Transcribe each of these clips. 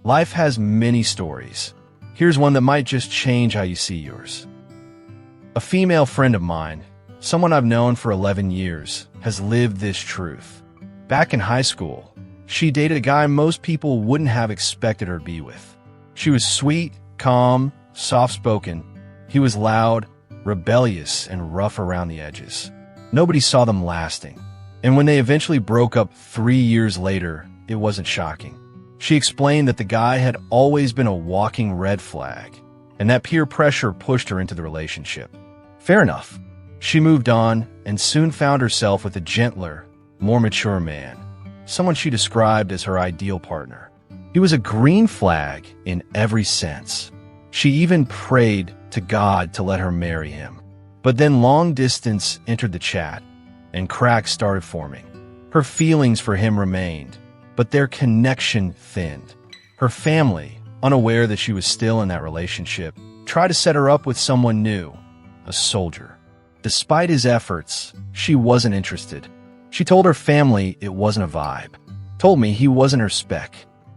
Life has many stories. Here's one that might just change how you see yours. A female friend of mine, someone I've known for 11 years, has lived this truth. Back in high school, she dated a guy most people wouldn't have expected her to be with. She was sweet, calm, soft-spoken. He was loud, rebellious, and rough around the edges. Nobody saw them lasting. And when they eventually broke up 3 years later, it wasn't shocking. She explained that the guy had always been a walking red flag, and that peer pressure pushed her into the relationship. Fair enough. She moved on and soon found herself with a gentler, more mature man, someone she described as her ideal partner. He was a green flag in every sense. She even prayed to God to let her marry him. But then long distance entered the chat, and cracks started forming. Her feelings for him remained, but their connection thinned. Her family, unaware that she was still in that relationship, tried to set her up with someone new, a soldier. Despite his efforts, she wasn't interested. She told her family it wasn't a vibe, told me he wasn't her spec.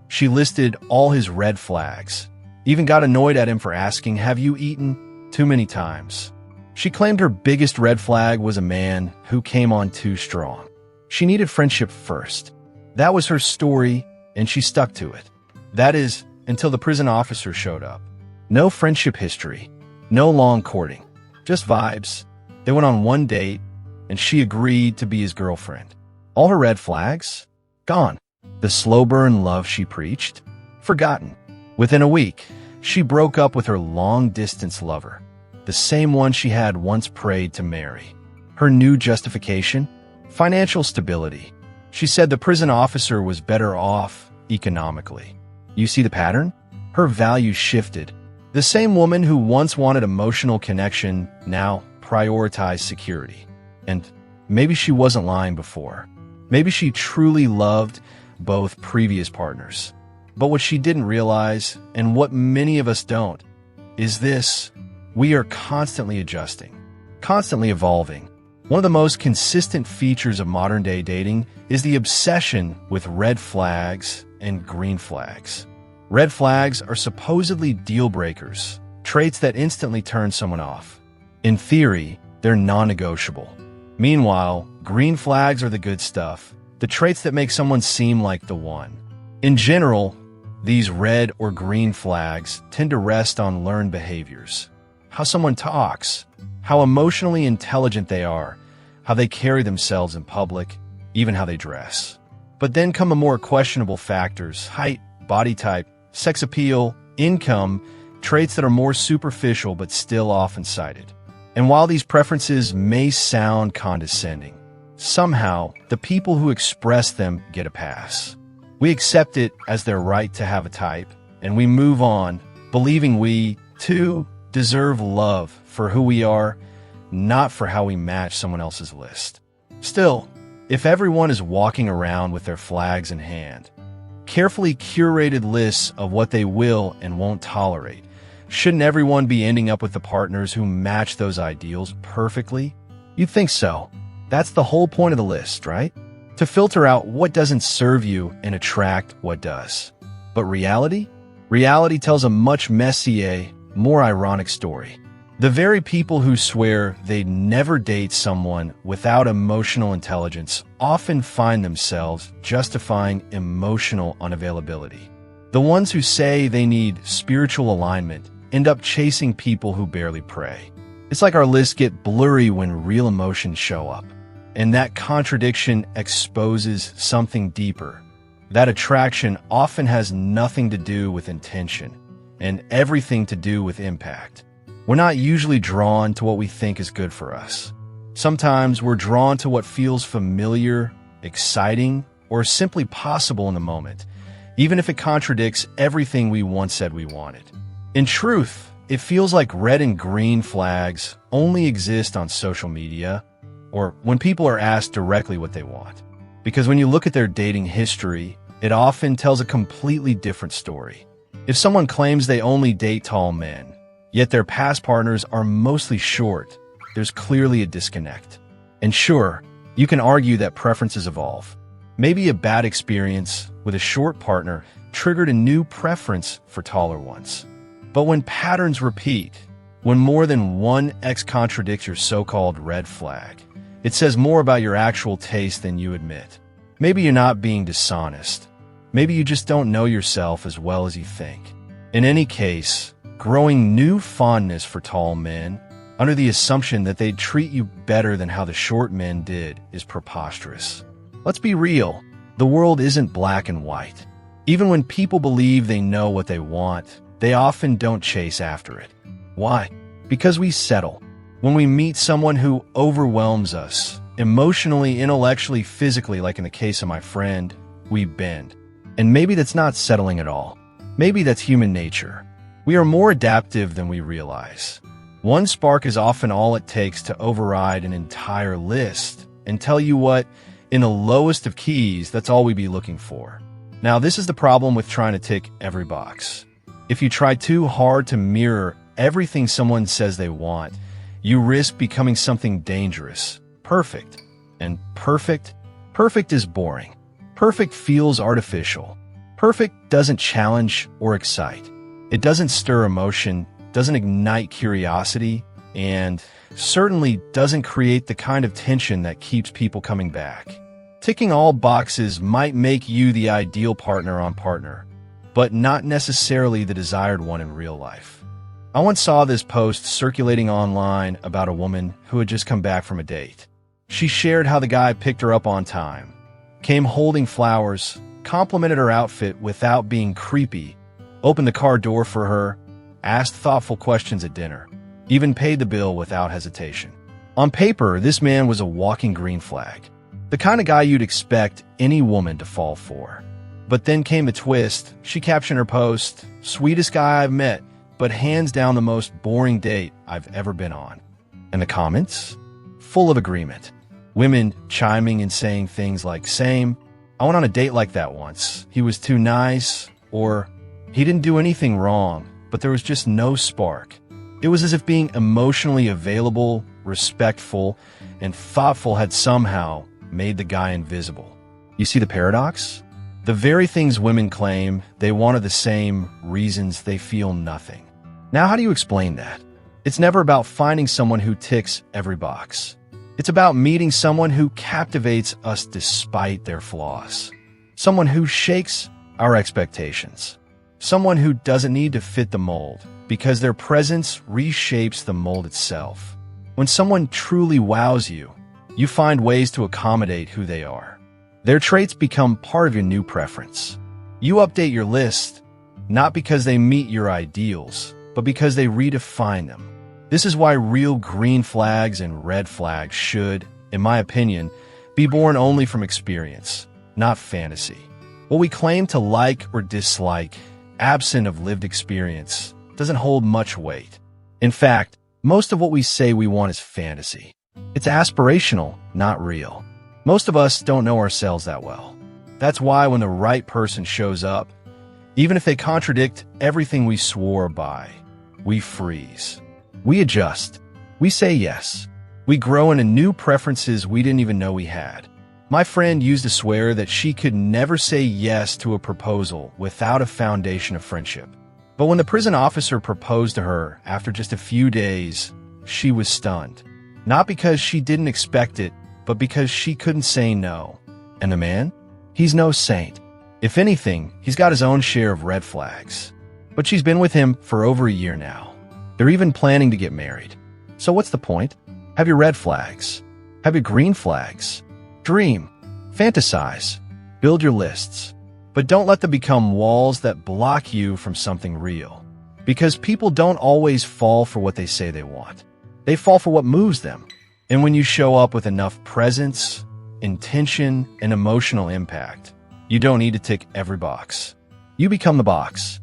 She listed all his red flags, even got annoyed at him for asking, "Have you eaten?" too many times. She claimed her biggest red flag was a man who came on too strong. She needed friendship first. That was her story, and she stuck to it. That is, until the prison officer showed up. No friendship history, no long courting, just vibes. They went on one date, and she agreed to be his girlfriend. All her red flags? Gone. The slow burn love she preached? Forgotten. Within a week, she broke up with her long-distance lover, the same one she had once prayed to marry. Her new justification? Financial stability. She said the prison officer was better off economically. You see the pattern? Her values shifted. The same woman who once wanted emotional connection now prioritized security. And maybe she wasn't lying before. Maybe she truly loved both previous partners. But what she didn't realize, and what many of us don't, is this: we are constantly adjusting, constantly evolving. One of the most consistent features of modern-day dating is the obsession with red flags and green flags. Red flags are supposedly deal breakers, traits that instantly turn someone off. In theory, they're non-negotiable. Meanwhile, green flags are the good stuff, the traits that make someone seem like the one. In general, these red or green flags tend to rest on learned behaviors. How someone talks, how emotionally intelligent they are, how they carry themselves in public, even how they dress. But then come the more questionable factors: height, body type, sex appeal, income, traits that are more superficial but still often cited. And while these preferences may sound condescending, somehow the people who express them get a pass. We accept it as their right to have a type, and we move on, believing we, too, deserve love for who we are, not for how we match someone else's list. Still, if everyone is walking around with their flags in hand, carefully curated lists of what they will and won't tolerate, shouldn't everyone be ending up with the partners who match those ideals perfectly? You'd think so. That's the whole point of the list, right? To filter out what doesn't serve you and attract what does. But reality? Reality tells a much messier, more ironic story. The very people who swear they'd never date someone without emotional intelligence often find themselves justifying emotional unavailability. The ones who say they need spiritual alignment end up chasing people who barely pray. It's like our lists get blurry when real emotions show up. And that contradiction exposes something deeper. That attraction often has nothing to do with intention and everything to do with impact. We're not usually drawn to what we think is good for us. Sometimes we're drawn to what feels familiar, exciting, or simply possible in the moment, even if it contradicts everything we once said we wanted. In truth, it feels like red and green flags only exist on social media, or when people are asked directly what they want. Because when you look at their dating history, it often tells a completely different story. If someone claims they only date tall men, yet their past partners are mostly short, there's clearly a disconnect. And sure, you can argue that preferences evolve. Maybe a bad experience with a short partner triggered a new preference for taller ones. But when patterns repeat, when more than one X contradicts your so-called red flag, it says more about your actual taste than you admit. Maybe you're not being dishonest. Maybe you just don't know yourself as well as you think. In any case, growing new fondness for tall men, under the assumption that they'd treat you better than how the short men did, is preposterous. Let's be real. The world isn't black and white. Even when people believe they know what they want, they often don't chase after it. Why? Because we settle. When we meet someone who overwhelms us, emotionally, intellectually, physically, like in the case of my friend, we bend. And maybe that's not settling at all. Maybe that's human nature. We are more adaptive than we realize. One spark is often all it takes to override an entire list and tell you what, in the lowest of keys, that's all we'd be looking for. Now, this is the problem with trying to tick every box. If you try too hard to mirror everything someone says they want, you risk becoming something dangerous. Perfect. And perfect is boring. Perfect feels artificial. Perfect doesn't challenge or excite. It doesn't stir emotion, doesn't ignite curiosity, and certainly doesn't create the kind of tension that keeps people coming back. Ticking all boxes might make you the ideal partner on Partner, but not necessarily the desired one in real life. I once saw this post circulating online about a woman who had just come back from a date. She shared how the guy picked her up on time, came holding flowers, complimented her outfit without being creepy, opened the car door for her, asked thoughtful questions at dinner, even paid the bill without hesitation. On paper, this man was a walking green flag, the kind of guy you'd expect any woman to fall for. But then came the twist. She captioned her post, "Sweetest guy I've met, but hands down the most boring date I've ever been on." And the comments? Full of agreement. Women chiming and saying things like, "Same, I went on a date like that once. He was too nice," or "He didn't do anything wrong, but there was just no spark." It was as if being emotionally available, respectful, and thoughtful had somehow made the guy invisible. You see the paradox? The very things women claim they want are the same reasons they feel nothing. Now, how do you explain that? It's never about finding someone who ticks every box. It's about meeting someone who captivates us despite their flaws. Someone who shakes our expectations. Someone who doesn't need to fit the mold, because their presence reshapes the mold itself. When someone truly wows you, you find ways to accommodate who they are. Their traits become part of your new preference. You update your list, not because they meet your ideals, but because they redefine them. This is why real green flags and red flags should, in my opinion, be born only from experience, not fantasy. What we claim to like or dislike, absent of lived experience, doesn't hold much weight. In fact, most of what we say we want is fantasy. It's aspirational, not real. Most of us don't know ourselves that well. That's why when the right person shows up, even if they contradict everything we swore by, we freeze. We adjust. We say yes. We grow into new preferences we didn't even know we had. My friend used to swear that she could never say yes to a proposal without a foundation of friendship. But when the prison officer proposed to her after just a few days, she was stunned. Not because she didn't expect it, but because she couldn't say no. And the man? He's no saint. If anything, he's got his own share of red flags. But she's been with him for over a year now. They're even planning to get married. So what's the point? Have your red flags. Have your green flags. Dream. Fantasize. Build your lists. But don't let them become walls that block you from something real. Because people don't always fall for what they say they want. They fall for what moves them. And when you show up with enough presence, intention, and emotional impact, you don't need to tick every box. You become the box.